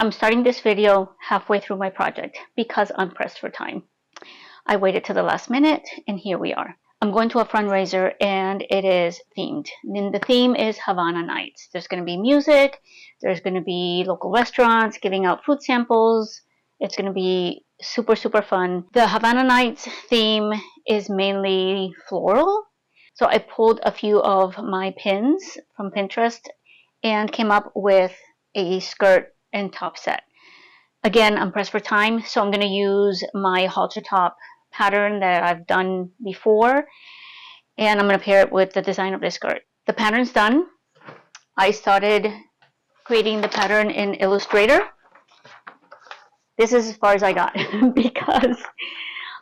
I'm starting this video halfway through my project because I'm pressed for time. I waited to the last minute and here we are. I'm going to a fundraiser and it is themed. And the theme is Havana Nights. There's going to be music, there's going to be local restaurants giving out food samples. It's going to be super, super fun. The Havana Nights theme is mainly floral. So I pulled a few of my pins from Pinterest and came up with a skirt and top set. Again, I'm pressed for time, so I'm going to use my halter top pattern that I've done before, and I'm going to pair it with the design of this skirt. The pattern's done. I started creating the pattern in Illustrator. This is as far as I got because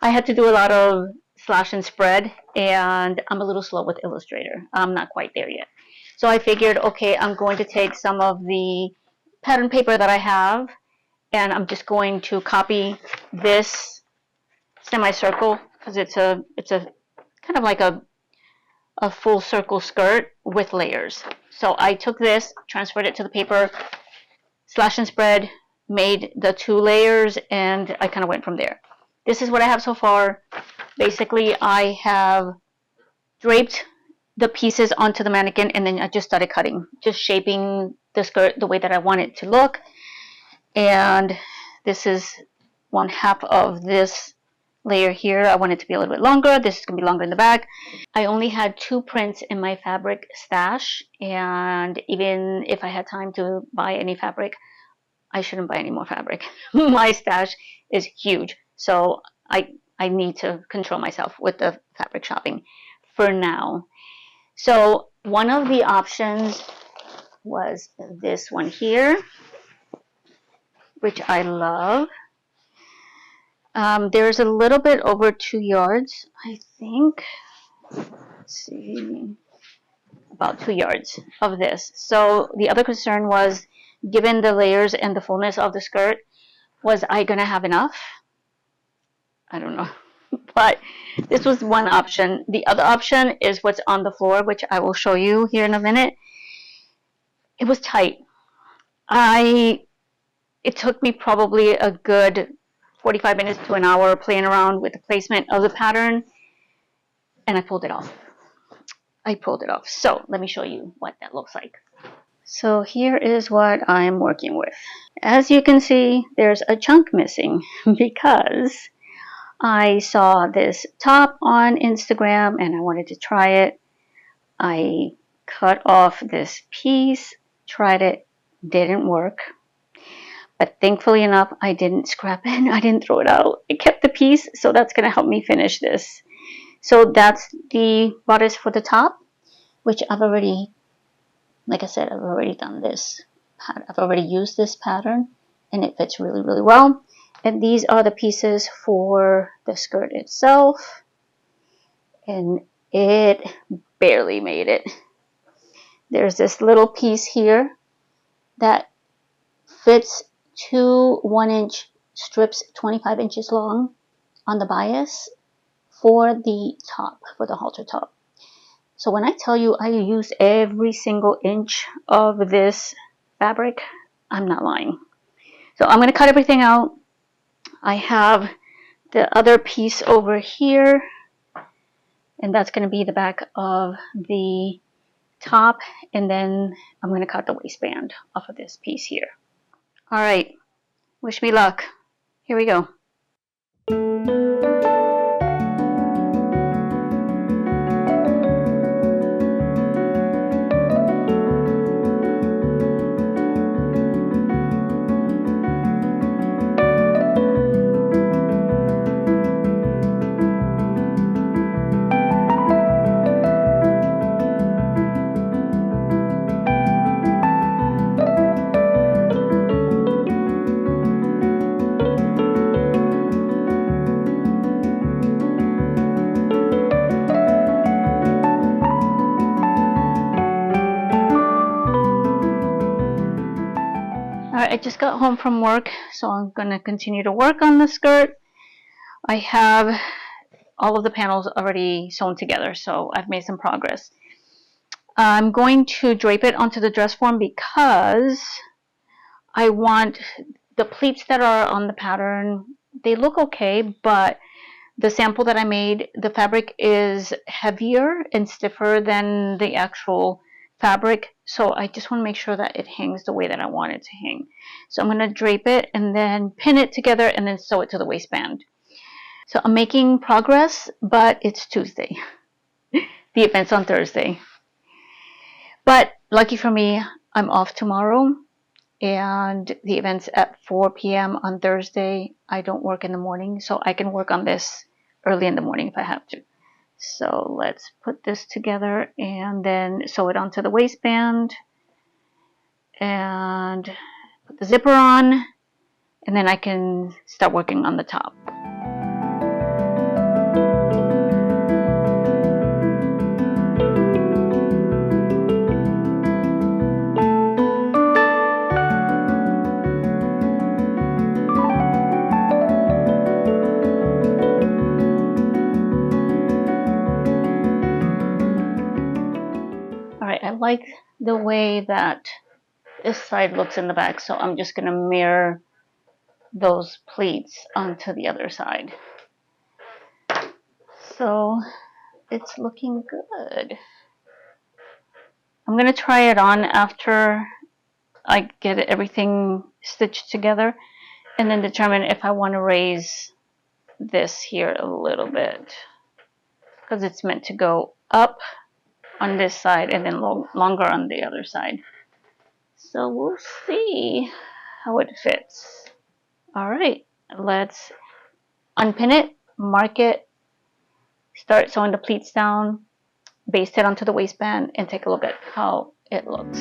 I had to do a lot of slash and spread, and I'm a little slow with Illustrator. I'm not quite there yet. So I figured, okay, I'm going to take some of the pattern paper that I have, and I'm just going to copy this semicircle because it's a kind of like a full circle skirt with layers. So I took this, transferred it to the paper, slash and spread, made the 2 layers, and I kind of went from there. This is what I have so far. Basically, I have draped the pieces onto the mannequin, and then I just started cutting, just shaping the skirt the way that I want it to look. And this is 1/2 of this layer here. I want it to be a little bit longer. This is going to be longer in the back. I only had 2 prints in my fabric stash, and even if I had time to buy any fabric, I shouldn't buy any more fabric. My stash is huge, so I need to control myself with the fabric shopping for now. So one of the options was this one here, which I love. There's a little bit over 2 yards, I think. Let's see, about 2 yards of this. So the other concern was, given the layers and the fullness of the skirt, was I gonna have enough? I don't know. But this was one option. The other option is what's on the floor, which I will show you here in a minute. It was tight. It took me probably a good 45 minutes to an hour playing around with the placement of the pattern, and I pulled it off. So let me show you what that looks like. So here is what I'm working with. As you can see, there's a chunk missing because I saw this top on Instagram and I wanted to try it. I cut off this piece, tried it, didn't work. But thankfully enough, I didn't scrap it. I didn't throw it out. I kept the piece, so that's going to help me finish this. So that's the bodice for the top, which I've already, like I said, I've already done this. I've already used this pattern, and it fits really, really well. And these are the pieces for the skirt itself. And it barely made it. There's this little piece here that fits 2 1-inch strips, 25 inches long, on the bias for the top, for the halter top. So when I tell you I used every single inch of this fabric, I'm not lying. So I'm going to cut everything out. I have the other piece over here, and that's going to be the back of the top, and then I'm going to cut the waistband off of this piece here. All right, wish me luck. Here we go. Alright, I just got home from work, so I'm going to continue to work on the skirt. I have all of the panels already sewn together, so I've made some progress. I'm going to drape it onto the dress form because I want the pleats that are on the pattern, they look okay, but the sample that I made, the fabric is heavier and stiffer than the actual fabric. So I just want to make sure that it hangs the way that I want it to hang. So I'm going to drape it and then pin it together and then sew it to the waistband. So I'm making progress, but it's Tuesday. The event's on Thursday. But lucky for me, I'm off tomorrow. And the event's at 4 p.m. on Thursday. I don't work in the morning, so I can work on this early in the morning if I have to. So let's put this together and then sew it onto the waistband and put the zipper on, and then I can start working on the top. I like the way that this side looks in the back, so I'm just going to mirror those pleats onto the other side. So it's looking good. I'm going to try it on after I get everything stitched together and then determine if I want to raise this here a little bit, because it's meant to go up on this side and then longer on the other side. So we'll see how it fits. All right, let's unpin it, mark it, start sewing the pleats down, baste it onto the waistband, and take a look at how it looks.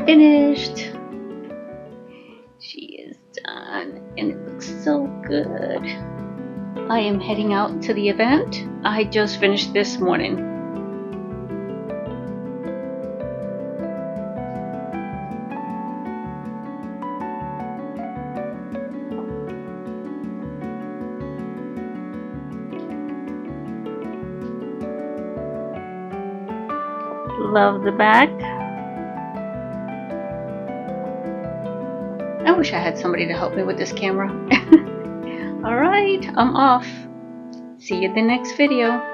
Finished. She is done and it looks so good. I am heading out to the event. I just finished this morning. Love the back. I wish I had somebody to help me with this camera. Alright, I'm off. See you in the next video.